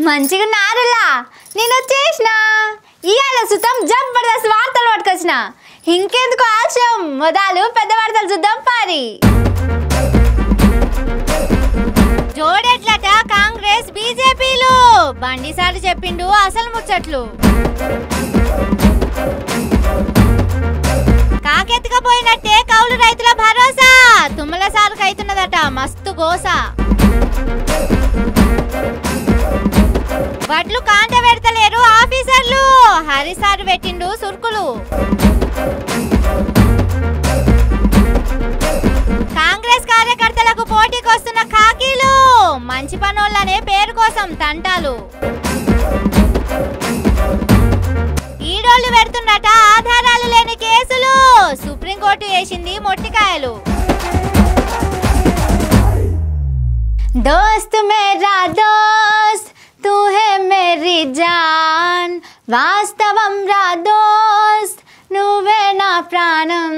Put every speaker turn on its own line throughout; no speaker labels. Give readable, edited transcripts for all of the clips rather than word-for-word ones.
మంచిగా నారులా నేను వచ్చేసిన ఇవాళ సుతం జబర్దస్త్ వార్తలు పట్టుకొచ్చిన ఇంకెందుకు ఆలస్యం మొదలు పెద్ద వార్తలు చూద్దాం పారి జోడెట్లట కాంగ్రెస్ బీజేపీలు బండి సార్ చెప్పిండు అసలు ముచ్చట్లు కాకెత్తుకపోయినట్టే కౌలు రైతుల భరోసా తుమ్మల సారుకు అవుతున్నదట మస్తు గోస వడ్లు కాంట పెడతలేరు ఆఫీసర్లు హరిసారు పెట్టిండు సుర్కులు కాంగ్రెస్ కార్యకర్తలకు పోటీకి వస్తున్న ఖాకీలు మంచి పనోళ్ళనే పేరు కోసం తంటాలు ఈడోళ్లు పెడుతున్నట ఆధారాలు లేని కేసులు సుప్రీంకోర్టు వేసింది మొట్టికాయలు దోస్త్ మేరా దోస్త్ తూ హే మేరీ జాన్ వాస్తవం రా దోస్త్ నువ్వే నా ప్రాణం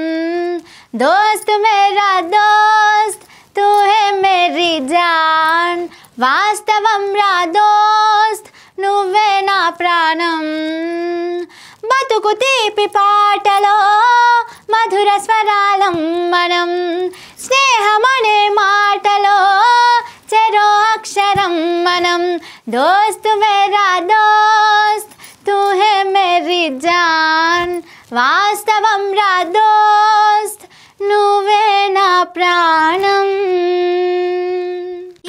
దోస్త్ మేరా దోస్త్ తూ హే మేరీ జాన్ వాస్తవం రా దోస్త్ నువ్వే నా ప్రాణం బతుకు తీపి పాటలో మధుర స్వరాలం మనం స్నేహమనే మాటలో చెరో అక్షరం మనం దోస్త్ మేరా దోస్త్ తూ హే మేరీ జాన్ వాస్తవం రా దోస్త్ నువ్వే నా ప్రాణం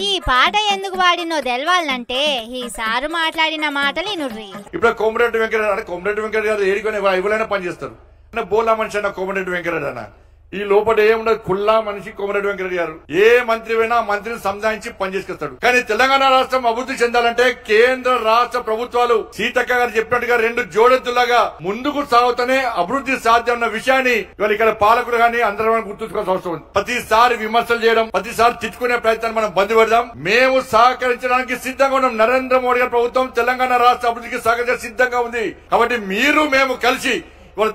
ఈ పాట ఎందుకు వాడినో తెలవాలంటే ఈ సారు మాట్లాడిన మాటలు ఇనుర్రి
ఇప్పుడు కోమరెడ్డి వెంకటరెడ్డి గారు ఏడుకొని ఎవరైనా పనిచేస్తారు బోలా మనిషి అన్న కోమరెడ్డి వెంకటరెడ్డి అన్న ఈ లోపల ఏముండదు కుల్లా మనిషి కోమరెడ్డి వెంకటరెడ్డి గారు ఏ మంత్రి అయినా మంత్రిని సంధానించి పనిచేసుకొస్తాడు కానీ తెలంగాణ రాష్ట్రం అభివృద్ధి చెందాలంటే కేంద్ర రాష్ట్ర ప్రభుత్వాలు సీతక్క గారు చెప్పినట్టుగా రెండు జోడెద్దులాగా ముందుకు సాగుతూనే అభివృద్ధి సాధ్యం అన్న విషయాన్ని ఇవాళ ఇక్కడ పాలకులు గానీ అందరూ గుర్తుంచుకోవాల్సిన అవసరం ఉంది ప్రతిసారి విమర్శలు చేయడం ప్రతిసారి తిట్టుకునే ప్రయత్నాన్ని మనం బంద్ పెడదాం మేము సహకరించడానికి సిద్ధంగా ఉన్నాం నరేంద్ర మోడీ గారి ప్రభుత్వం తెలంగాణ రాష్ట్ర అభివృద్ధికి సహకరించడానికి సిద్ధంగా ఉంది కాబట్టి మీరు మేము కలిసి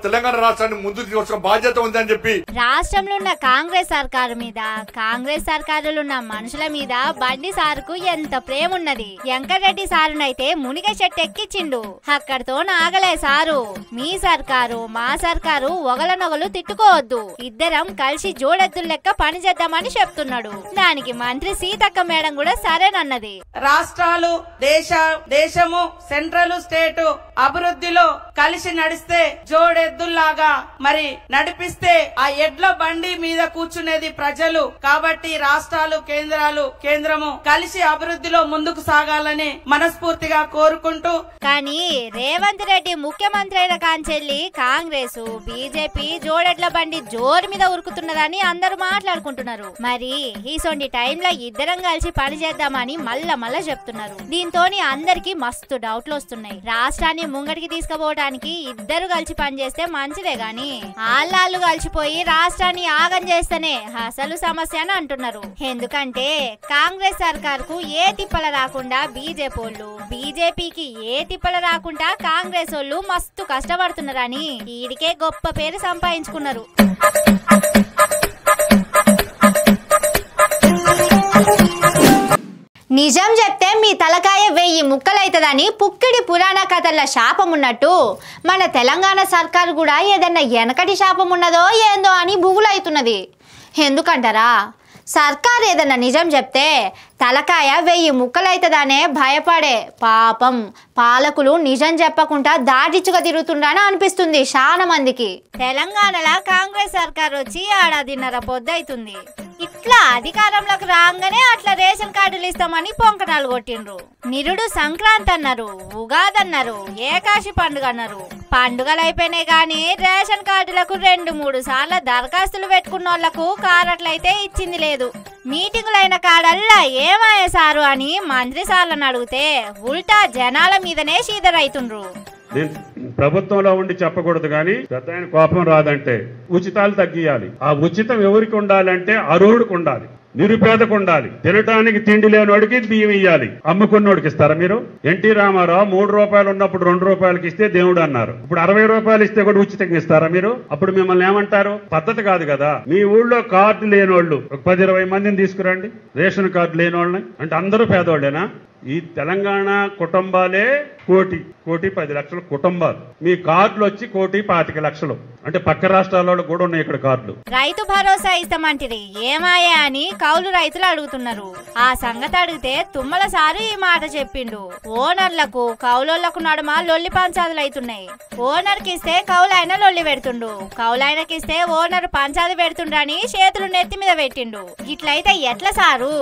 తెలంగాణ రాష్ట్రాన్ని ముందుకు తీసుకొచ్చిన బాధ్యత ఉందని చెప్పి
రాష్ట్రంలో ఉన్న కాంగ్రెస్ సర్కారు మీద కాంగ్రెస్ సర్కారులో ఉన్న మనుషుల మీద బండి సారుకు ఎంత ప్రేమ ఉన్నది వెంకటరెడ్డి సారునైతే మునిగ చెట్టు ఎక్కిచ్చిండు అక్కడితో నాగలే సారు మీ సర్కారు మా సర్కారు ఒగలనొగలు తిట్టుకోవద్దు ఇద్దరం కలిసి జోడెద్దుల లెక్క పని చేద్దామని చెప్తున్నాడు దానికి మంత్రి సీతక్క మేడం కూడా సరేనన్నది
రాష్ట్రాలు దేశము సెంట్రల్ స్టేట్ అభివృద్ధిలో కలిసి నడిస్తే జోడెద్దుల్లాగా మరి నడిపిస్తే ఆ ఎడ్ల బండి మీద కూర్చునేది ప్రజలు కాబట్టి రాష్ట్రాలు కేంద్రము కలిసి అభివృద్ధిలో ముందుకు సాగాలని మనస్ఫూర్తిగా కోరుకుంటూ
కానీ రేవంత్ రెడ్డి ముఖ్యమంత్రి అయిన కాంచెల్లి కాంగ్రెస్ బీజేపీ జోడెడ్ల బండి జోరు మీద ఉరుకుతున్నదని అందరూ మాట్లాడుకుంటున్నారు మరి ఈసొంటి టైంలో ఇద్దరం కలిసి పని చేద్దామని మళ్ళా చెప్తున్నారు దీంతోని అందరికి మస్తు డౌట్లు వస్తున్నాయి రాష్ట్రాన్ని ముంగటికి తీసుకుపోవడానికి ఇద్దరు కలిసి పనిచేస్తే మంచిదే గాని ఆళ్ళు కలిసిపోయి రాష్ట్రాన్ని ఆగం చేస్తేనే అసలు సమస్య అని అంటున్నారు ఎందుకంటే కాంగ్రెస్ సర్కార్ ఏ తిప్పల రాకుండా బీజేపీ వాళ్ళు బీజేపీకి ఏ తిప్పల రాకుండా కాంగ్రెస్ వాళ్ళు మస్తు కష్టపడుతున్నారని ఈడికే గొప్ప పేరు సంపాదించుకున్నారు నిజం చెప్తే మీ తలకాయ 1000 ముక్కలైతదని పుక్కిడి పురాణ కథల శాపం ఉన్నట్టు మన తెలంగాణ సర్కారు కూడా ఏదన్నా వెనకటి శాపం ఉన్నదో ఏందో అని బుగులైతున్నది ఎందుకంటారా సర్కారు ఏదన్నా నిజం చెప్తే తలకాయ 1000 ముక్కలైతదనే భయపడే పాపం పాలకులు నిజం చెప్పకుండా దాటిచ్చుగా తిరుగుతుండని అనిపిస్తుంది చాలా మందికి తెలంగాణలో కాంగ్రెస్ సర్కారు వచ్చి ఏడాదిన్నర పొద్దైతుంది ఇట్లా అధికారంలోకి రాగానే అట్లా రేషన్ కార్డులు ఇస్తామని పొంకనాలు కొట్టిండ్రు నిరుడు సంక్రాంతి అన్నారు ఉగాది అన్నారు ఏకాశి పండుగ అన్నారు పండుగలు అయిపోయినాయి గాని రేషన్ కార్డులకు 2-3 సార్లు దరఖాస్తులు పెట్టుకున్న వాళ్లకు కారట్లయితే ఇచ్చింది లేదు మీటింగులైన కాడల్లా ఏమయ్యేసారు అని మంత్రి సార్లను అడిగితే ఉల్టా జనాల మీదనే చీదరైతుండ్రు
ప్రభుత్వంలో ఉండి చెప్పకూడదు కానీ పెద్ద ఆయన కోపం రాదంటే ఉచితాలు తగ్గియాలి ఆ ఉచితం ఎవరికి ఉండాలంటే అర్హుడికి ఉండాలి నిరుపేదకు ఉండాలి తినటానికి తిండి లేనోడికి బియ్యం ఇయ్యాలి అమ్ముకున్నోడికి ఇస్తారా మీరు ఎన్టీ రామారావు 3 రూపాయలు ఉన్నప్పుడు 2 రూపాయలకి ఇస్తే దేవుడు అన్నారు ఇప్పుడు 60 రూపాయలు ఇస్తే కూడా ఉచితంగా ఇస్తారా మీరు అప్పుడు మిమ్మల్ని ఏమంటారు పద్ధతి కాదు కదా మీ ఊళ్ళో కార్డు లేనోళ్ళు ఒక 10-20 మందిని తీసుకురండి రేషన్ కార్డు లేనోళ్ళని అంటే అందరూ పేదోళ్ళేనా ఈ తెలంగాణ కుటుంబాలే 1,10,00,000 కుటుంబాలు. మీ కార్డులు వచ్చి 1,25,00,000. అంటే పక్క రాష్ట్రాల్లో కూడా ఉన్నాయి ఇక్కడ కార్డులు.
రైతు భరోసా ఇస్తామంటిరి ఏమాయా అని కౌలు రైతులు అడుగుతున్నారు. ఆ సంగతి అడిగితే తుమ్మల సారు ఈ మాట చెప్పిండు. ఓనర్లకు కౌలోళ్లకు నడుమ లొల్లి పంచాదులు అవుతున్నాయి. ఓనర్ కిస్తే కౌలైన లొల్లి పెడుతుండు, కౌలైనకిస్తే ఓనర్ పంచాది పెడుతుండ్రు అని చేతులు నెత్తి మీద పెట్టిండు. ఇట్లయితే ఎట్లా సారు?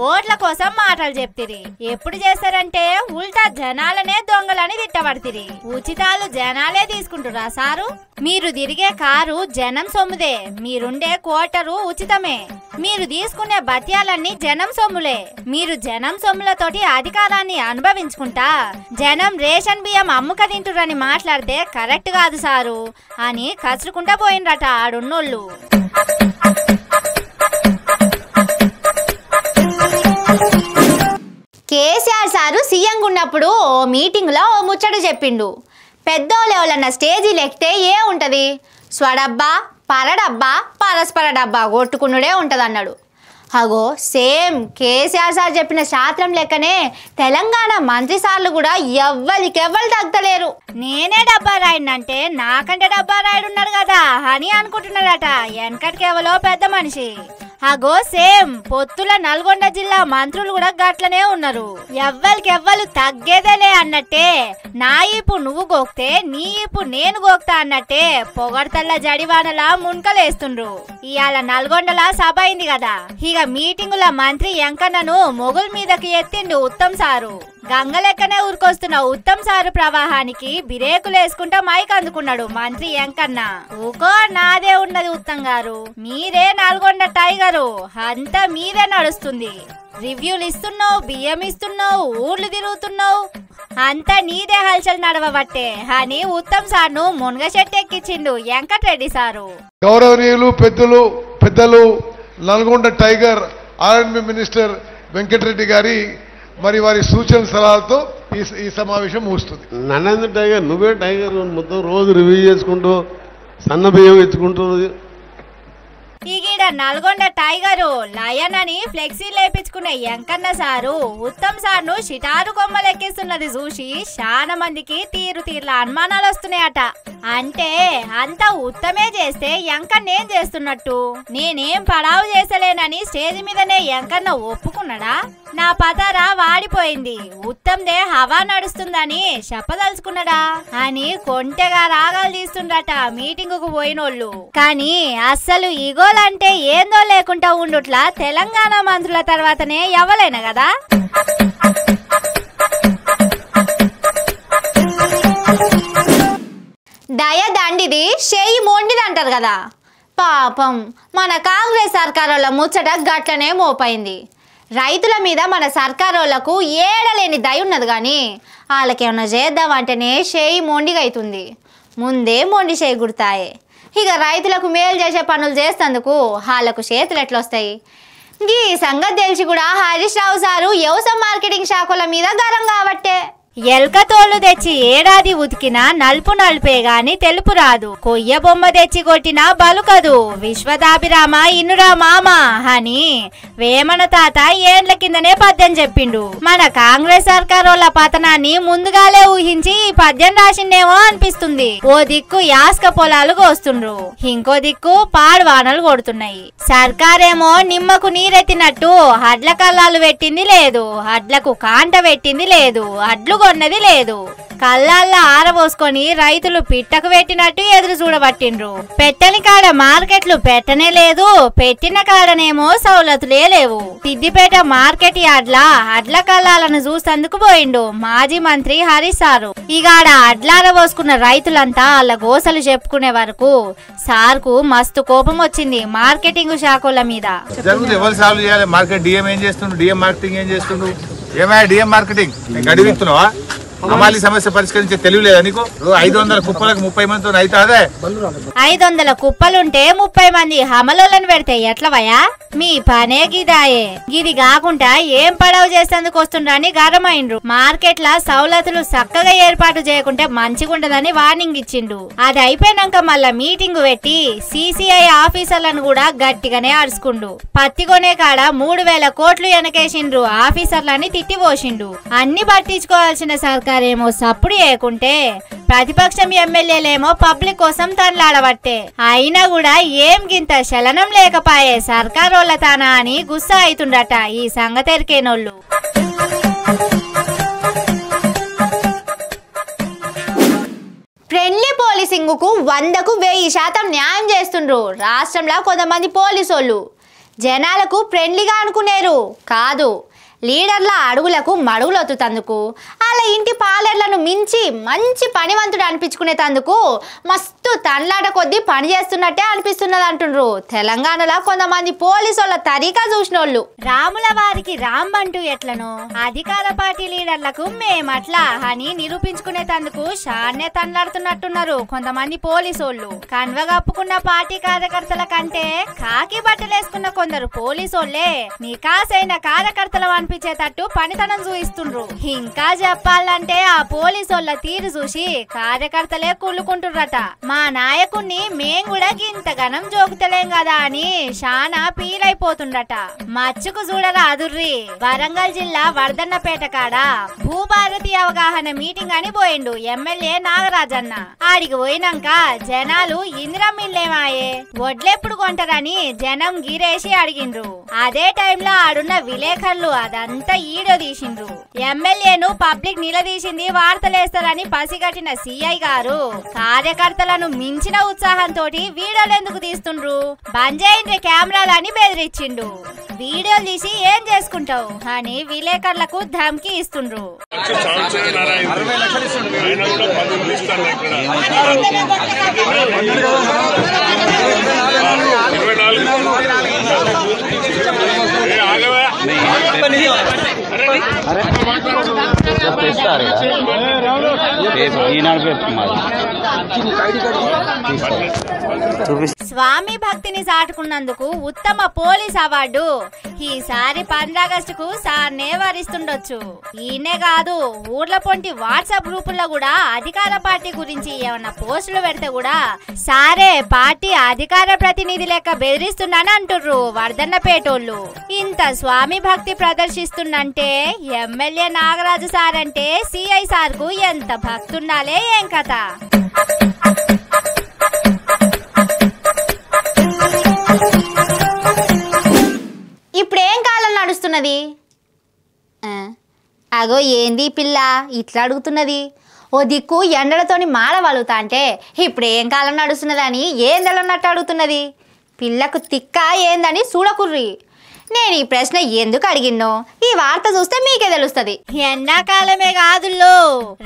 ఓట్ల కోసం మాటలు చెప్తిరి, ఎప్పుడు చేస్తారంటే ఉల్టా జనాలనే దొంగలని తిట్టబడితిరి. ఉచితాలు జనాలే తీసుకుంటురా సారు? మీరు తిరిగే కారు జనం సొమ్ముదే, మీరుండే క్వార్టరు ఉచితమే, మీరు తీసుకునే బత్యాలన్నీ జనం సొమ్ములే. మీరు జనం సొమ్ములతోటి అధికారాన్ని అనుభవించుకుంటా జనం రేషన్ బియ్యం అమ్ముక తింటురని మాట్లాడితే కరెక్ట్ కాదు సారు అని కసురుకుంటా పోయినరట ఆడున్నోళ్ళు. కేసీఆర్ సారు సీఎంగా ఉన్నప్పుడు ఓ మీటింగ్లో ఓ ముచ్చట చెప్పిండు. పెద్దోళ్ళు ఎవరన్నా స్టేజీలు ఎక్కితే ఏ ఉంటుంది? స్వడబ్బా, పరడబ్బా, పరస్పర డబ్బా కొట్టుకునుడే ఉంటుంది అన్నాడు. అగో సేమ్ కేసీఆర్ సార్ చెప్పిన శాస్త్రం లెక్కనే తెలంగాణ మంత్రి సార్లు కూడా ఎవ్వరికెవ్వరు తగ్గలేరు. నేనే డబ్బా రాయనంటే నాకంటే డబ్బా రాయుడున్నాడు కదా అని అనుకుంటున్నాడట వెనకటికెవలో పెద్ద మనిషి. అగో సేమ్ పొత్తుల నల్గొండ జిల్లా మంత్రులు కూడా గట్లనే ఉన్నారు. ఎవ్వరికెవ్వరు తగ్గేదేలే అన్నట్టే నా ఈపు నువ్వు గోక్తే నీ ఈపు నేను గోక్తా అన్నట్టే పొగడ్తల్ల జడివానలా మున్కలేస్తుండ్రు. ఇవాళ నల్గొండల సభ అయింది కదా, ఇక మీటింగుల మంత్రి వెంకన్నను మొగుల మీదకి ఎత్తిండు ఉత్తమ్ సారు. గంగలెక్కనే ఊరుకొస్తున్న ఉత్తమ్ సారు ప్రవాహానికి బిరేకులు వేసుకుంటా మైక్ అందుకున్నాడు మంత్రి వెంకన్న. ఊకో నాదే ఉన్నది ఉత్తమ్ గారు, మీరే నల్గొండ టైగరు, అంతా మీదే నడుస్తుంది. రివ్యూలు ఇస్తున్నావు, బియ్యం ఇస్తున్నావు, ఊర్లు తిరుగుతున్నావు, అంతా నీదే హల్చల్ నడవబట్టే అని ఉత్తమ్ సార్ను మునగ చెట్టెక్కిచ్చిండు వెంకటరెడ్డి సారు.
గౌరవనీయులు పెద్దలు నల్గొండ టైగర్ ఆర్ఎండ్బి మినిస్టర్ వెంకటరెడ్డి గారి మరి వారి సూచన సలహాలతో ఈ సమావేశం ముగుస్తుంది.
నన్నందు టైగర్, నువ్వే టైగర్, మొత్తం రోజు రివ్యూ చేసుకుంటూ సన్న బియ్యం ఎత్తుకుంటూ.
ఈగీడ నల్గొండ టైగరు లయన్ అని ఫ్లెక్సీ లేపించుకునే వెంకన్న సారు ఉత్తమ్ సార్ను షిటారు కొమ్మలెక్కిస్తున్నది చూసి చాలా మందికి తీర్ల అనుమానాలు వస్తున్నాయట. అంటే అంత ఉత్తమే చేస్తే వెంకన్నేం చేస్తున్నట్టు? నేనేం పడావు చేసలేనని స్టేజ్ మీదనే వెంకన్న ఒప్పుకున్నాడా? నా పతారా వాడిపోయింది, ఉత్తందే హవా నడుస్తుందని చెప్పదలుచుకున్నాడా అని కొంటెగా రాగాలు తీస్తుండట మీటింగుకు పోయినోళ్ళు. కానీ అస్సలు ఇగోలంటే ఏందో లేకుండా ఉండుట్లా తెలంగాణ మంత్రుల తర్వాతనే ఎవ్వలేనా కదా. దయ దండిది చెయ్యి మొండిది అంటారు కదా. పాపం మన కాంగ్రెస్ సర్కారోళ్ళ ముచ్చట గట్లనే మోపైంది. రైతుల మీద మన సర్కారోళ్లకు ఏడలేని దయ ఉన్నది, కానీ వాళ్ళకేమన్నా చేద్దామంటేనే చేయి మొండిగా అవుతుంది. ముందే మొండి చేయి గుర్తాయే. ఇక రైతులకు మేలు చేసే పనులు చేసేందుకు వాళ్ళకు చేతులు ఎట్లొస్తాయి? ఈ సంగతి తెలిసి కూడా హరీష్ రావు సారు వ్యవసాయ మార్కెటింగ్ శాఖల మీద గరం కాబట్టే ఎల్క తోళ్లు తెచ్చి ఏడాది ఉతికినా నలుపు నలుపే గాని తెలుపు రాదు, కొయ్య బొమ్మ తెచ్చి కొట్టినా బలుకదు, విశ్వదాభిరామ ఇన్నురా మామ అని వేమన తాత ఏండ్ల కిందనే పద్యం చెప్పిండు. మన కాంగ్రెస్ సర్కారోళ్ళ పతనాన్ని ముందుగాలే ఊహించి ఈ పద్యం రాసిండేమో అనిపిస్తుంది. ఓ దిక్కు యాస్క పొలాలు కోస్తుండ్రు, ఇంకో దిక్కు పాడువానలు కొడుతున్నాయి. సర్కారేమో నిమ్మకు నీరెత్తినట్టు అడ్ల కల్లాలు పెట్టింది లేదు, అడ్లకు కాంట పెట్టింది లేదు, అడ్లు కొన్నది లేదు. కళ్ళాల్లో ఆరబోసుకొని రైతులు పిట్టకు పెట్టినట్టు ఎదురు చూడబట్టిండ్రు. పెట్టని కాడ మార్కెట్లు పెట్టనే లేదు, పెట్టిన కాడనేమో సౌలతులే లేవు. సిద్దిపేట మార్కెట్ యార్డ్ల అడ్ల కళ్ళాలను చూసేందుకు పోయిండు మాజీ మంత్రి హరీష్ సారు. ఇగాడ అడ్లారబోసుకున్న రైతులంతా వాళ్ళ గోసలు చెప్పుకునే వరకు సార్కు మస్తు కోపం వచ్చింది మార్కెటింగ్ శాఖల మీద.
అమాలి సమస్య పరిష్కరించే తెలియలేదా నీకు? 500 కుప్పలకు 30 మందితో అయితే అదే
500 కుప్పలుంటే 30 మంది హమలోలను పెడితే ఎట్లవయా? మీ పనే గిదాయే. గిది కాకుండా ఏం పడవ చేసేందుకు వస్తుండ్రని గరమైండ్రు. మార్కెట్ల సౌలతులు చక్కగా ఏర్పాటు చేయకుంటే మంచిగుండదని వార్నింగ్ ఇచ్చిండు. అది అయిపోయినాక మళ్ళా మీటింగ్ పెట్టి సిసిఐ ఆఫీసర్లను కూడా గట్టిగానే అరుచుకుండు. పత్తి కొనే కాడ 3000 కోట్లు వెనకేసిండ్రు ఆఫీసర్లని తిట్టిపోసిండు. అన్ని పట్టించుకోవాల్సిన సర్కారేమో సప్పుడు చేయకుంటే ప్రతిపక్షం ఎమ్మెల్యేలేమో పబ్లిక్ కోసం తనలాడబట్టే. అయినా కూడా ఏం గింత చలనం లేకపాయే సర్కారోళ్ళ తానా అని గుస్సా అవుతుండట ఈ సంగతెరికేనోళ్ళు. ఫ్రెండ్లీ పోలీసింగ్ కు 100కు 1000% న్యాయం చేస్తుండ్రు రాష్ట్రంలో కొంతమంది పోలీసోళ్ళు. జనాలకు ఫ్రెండ్లీగా అనుకునేరు కాదు, లీడర్ల అడుగులకు మడుగులొత్తుతందుకు అలా ఇంటి పాలర్లను మించి మంచి పనివంతుడు అనిపించుకునేందుకు మస్తు తన్లాట కొద్దీ పని చేస్తున్నట్టే అనిపిస్తున్నది అంటుండ్రు తెలంగాణలో కొంతమంది పోలీసుల తరీకా చూసినోళ్ళు. రాముల వారికి రామ్ అంటూ ఎట్లనో అధికార పార్టీ లీడర్లకు మేమట్లా అని నిరూపించుకునేందుకు షాన్నే తన్లాడుతున్నట్టున్నారు కొంతమంది పోలీసోళ్ళు. కన్వగప్పుకున్న పార్టీ కార్యకర్తల కంటే కాకి బట్టలేసుకున్న కొందరు పోలీసోళ్లే నికాసైన కార్యకర్తల అనిపించేటట్టు పనితనం చూయిస్తుండ్రు. ఇంకా చెప్పాలంటే ఆ పోలీసోళ్ళ తీరు చూసి కార్యకర్తలే కుళ్ళుకుంటుర్రట. మా నాయకుణ్ణి మేం కూడా గింతగనం జోకుతలేం కదా అని శానా పీలైపోతుండట. మచ్చుకు చూడరా అదుర్రి. వరంగల్ జిల్లా వర్ధన్నపేట కాడ భూభారతి అవగాహన మీటింగ్ అని పోయిండు ఎమ్మెల్యే నాగరాజన్న. ఆడికి పోయినాక జనాలు ఇందిరమ్మిళ్ళేమాయే వడ్లెప్పుడు కొంటారని జనం గిరేసి అడిగిండ్రు. అదే టైంలో ఆడున్న విలేకరులు అదంతా ఈడో తీసిండ్రు. ఎమ్మెల్యేను పబ్లిక్ నిలదీసింది వార్తలేస్తారని పసిగట్టిన సిఐ గారు కార్యకర్తలను మించిన ఉత్సాహంతో వీడియోలు ఎందుకు తీస్తుండ్రు, బంద్ చేయండి కెమెరాలని బెదిరించిండు. వీడియోలు తీసి ఏం చేసుకుంటావు అని విలేకరులకు ధమ్కి ఇస్తుండ్రు. స్వామి భక్తిని చాటుకున్నందుకు ఉత్తమ పోలీస్ అవార్డు ఈసారి 15 ఆగస్టుకు సార్నే వరిస్తుండొచ్చు. ఈయనే కాదు, ఊర్ల పొంటి వాట్సాప్ గ్రూపుల్లో కూడా అధికార పార్టీ గురించి ఏమన్నా పోస్టులు పెడితే కూడా సారే పార్టీ అధికార ప్రతినిధి లెక్క బెదిరిస్తున్నాను అంటుర్రు వర్ధన్నపేటోళ్ళు. ఇంత స్వామి భక్తి ప్రదర్శిస్తుందంటే ఎమ్మెల్యే నాగరాజు సార్ అంటే సిఐ సార్ కు ఎంత భక్తుండాలే ఏం కథ. ఇప్పుడేం కాలం నడుస్తున్నది? అగో ఏంది పిల్ల ఇట్లా అడుగుతున్నది. ఓ దిక్కు ఎండలతోని మాడవలుగుతా అంటే ఇప్పుడేం కాలం నడుస్తున్నదని ఏందలన్నట్టు అడుగుతున్నది. పిల్లకు తిక్క ఏందని చూడకుర్రి. నేను ఈ ప్రశ్న ఎందుకు అడిగిన్నో ఈ వార్త చూస్తే మీకే తెలుస్తుంది. ఎండాకాలమే కాదుల్లో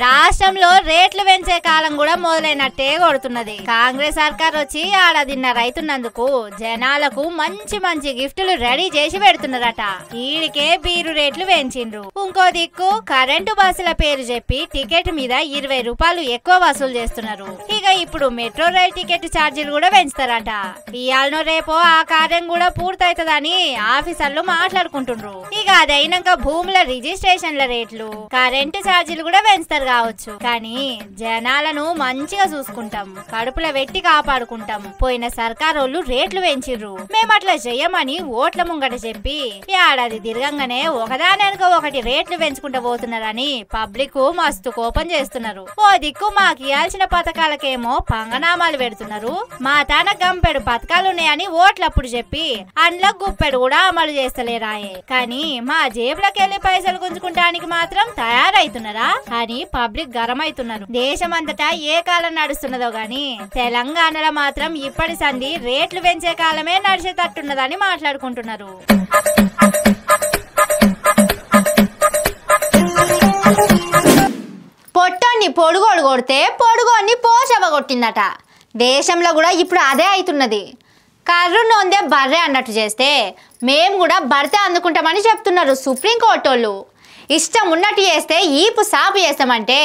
రాష్ట్రంలో రేట్లు పెంచే కాలం కూడా మొదలైనట్టే కొడుతున్నది. కాంగ్రెస్ సర్కార్ వచ్చి ఏడాదిన్నర రైతున్నందుకు జనాలకు మంచి మంచి గిఫ్టులు రెడీ చేసి పెడుతున్నారట. ఈడికే బీరు రేట్లు పెంచిండ్రు. ఇంకో దిక్కు కరెంటు బస్సుల పేరు చెప్పి టికెట్ మీద 20 రూపాయలు ఎక్కువ వసూలు చేస్తున్నారు. ఇక ఇప్పుడు మెట్రో రైల్ టికెట్ ఛార్జీలు కూడా పెంచుతారట. ఇయాలనో రేపో ఆ కార్యం కూడా పూర్తవుతుందని ఆఫీసర్లు మాట్లాడుకుంటుండ్రు. ఇక అదైనాక భూముల రిజిస్ట్రేషన్ల రేట్లు కరెంటు ఛార్జీలు కూడా పెంచుతారు కావచ్చు. కానీ జనాలను మంచిగా చూసుకుంటాం, కడుపుల వెట్టి కాపాడుకుంటాం. పోయిన సర్కారోళ్ళు రేట్లు పెంచిర్రు, మేమట్లా చెయ్యమని ఓట్ల ముంగట చెప్పి ఏడాది తిరగంగానే ఒకదానెనక ఒకటి రేట్లు పెంచుకుంటూ పోతున్నారని పబ్లిక్ మస్తు కోపం చేస్తున్నారు. ఓ దిక్కు మాకు ఇయాల్సిన పథకాలకేమో పంగనామాలు పెడుతున్నారు. మా తాన గంపెడు పథకాలున్నాయని ఓట్లప్పుడు చెప్పి అండ్ల గుప్పెడు కూడా అమలు చేస్తలేరాయే. కానీ మా జేబులకెళ్లి పైసలు గుంజుకుంటానికి మాత్రం తయారైతున్నారా అని పబ్లిక్ గరమైతున్నారు. దేశమంతటా ఏ కాలం నడుస్తున్నదో గాని తెలంగాణలో మాత్రం ఇప్పటి సంధి రేట్లు పెంచే కాలమే నడిచేటట్టున్నదని మాట్లాడుకుంటున్నారు. పొట్టోన్ని పొడుగోడు కొడితే పొడుగోన్ని పోషవ కొట్టిందట. దేశంలో కూడా ఇప్పుడు అదే అవుతున్నది. కర్రు నొందే బర్రె అన్నట్టు చేస్తే మేము కూడా భర్తే అందుకుంటామని చెప్తున్నారు సుప్రీంకోర్టు వాళ్ళు. ఇష్టం ఉన్నట్టు చేస్తే ఈపు సాపు చేస్తామంటే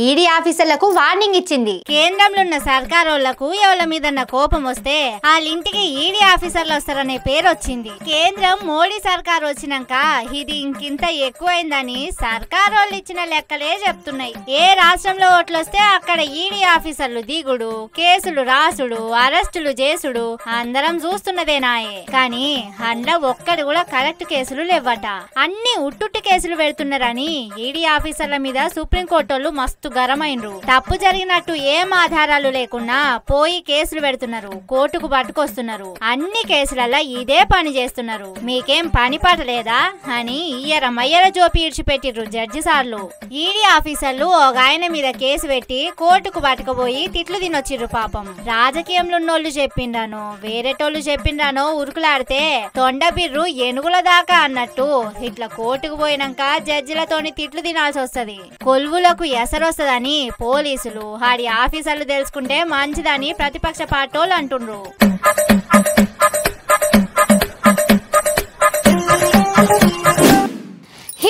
ఈడీ ఆఫీసర్లకు వార్నింగ్ ఇచ్చింది. కేంద్రంలో ఉన్న సర్కారోళ్లకు ఎవరి మీదన్న కోపం వస్తే వాళ్ళింటికి ఈడీ ఆఫీసర్లు వస్తారనే పేరు వచ్చింది. కేంద్రం మోడీ సర్కార్ వచ్చినాక ఇది ఇంకింత ఎక్కువైందని సర్కారోళ్ళు ఇచ్చిన లెక్కలే చెప్తున్నాయి. ఏ రాష్ట్రంలో ఓట్లొస్తే అక్కడ ఈడీ ఆఫీసర్లు దిగుడు, కేసులు రాసుడు, అరెస్టులు చేసుడు అందరం చూస్తున్నదేనాయే. కానీ అందులో ఒక్కడు కూడా కరెక్ట్ కేసులు లేవట. అన్ని ఉట్టుట్టి కేసులు పెడుతున్నారని ఈడీ ఆఫీసర్ల మీద సుప్రీంకోర్టు మస్తు గరమైండ్రు. తప్పు జరిగినట్టు ఏం ఆధారాలు లేకున్నా పోయి కేసులు పెడుతున్నారు, కోర్టుకు పట్టుకొస్తున్నారు. అన్ని కేసులలో ఇదే పని చేస్తున్నారు. మీకేం పని పాట లేదా అని ఇయ్యర మయ్యర జోపి ఇడిచిపెట్టిర్రు జడ్జి సార్లు. ఈడీ ఆఫీసర్లు ఒక ఆయన మీద కేసు పెట్టి కోర్టుకు పట్టుకుపోయి తిట్లు తినొచ్చిర్రు. పాపం రాజకీయంలో ఉన్నోళ్ళు చెప్పిండ్రానో వేరేటోళ్ళు చెప్పిండ్రానో ఉరుకులాడితే తొండబిర్రు ఎనుగుల దాకా అన్నట్టు ఇట్లా కోర్టుకు పోయినాక జడ్జిలతోని తిట్లు తినాల్సి వస్తది. కొలువులకు ఎసరొస్తదని పోలీసులు ఆడి ఆఫీసర్లు తెలుసుకుంటే మంచిదని ప్రతిపక్ష పార్టీలు అంటుండ్రు.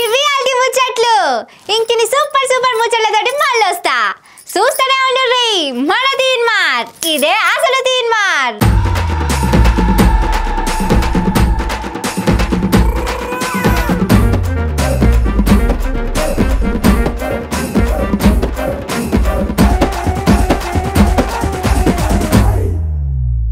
ఇవి అల్టి ముచ్చట్లు. ఇంకిని సూపర్ సూపర్ ముచ్చట్లతోటి మళ్ళీ వస్తా. చూస్తూనే ఉండు మన తీన్మార్. ఇదే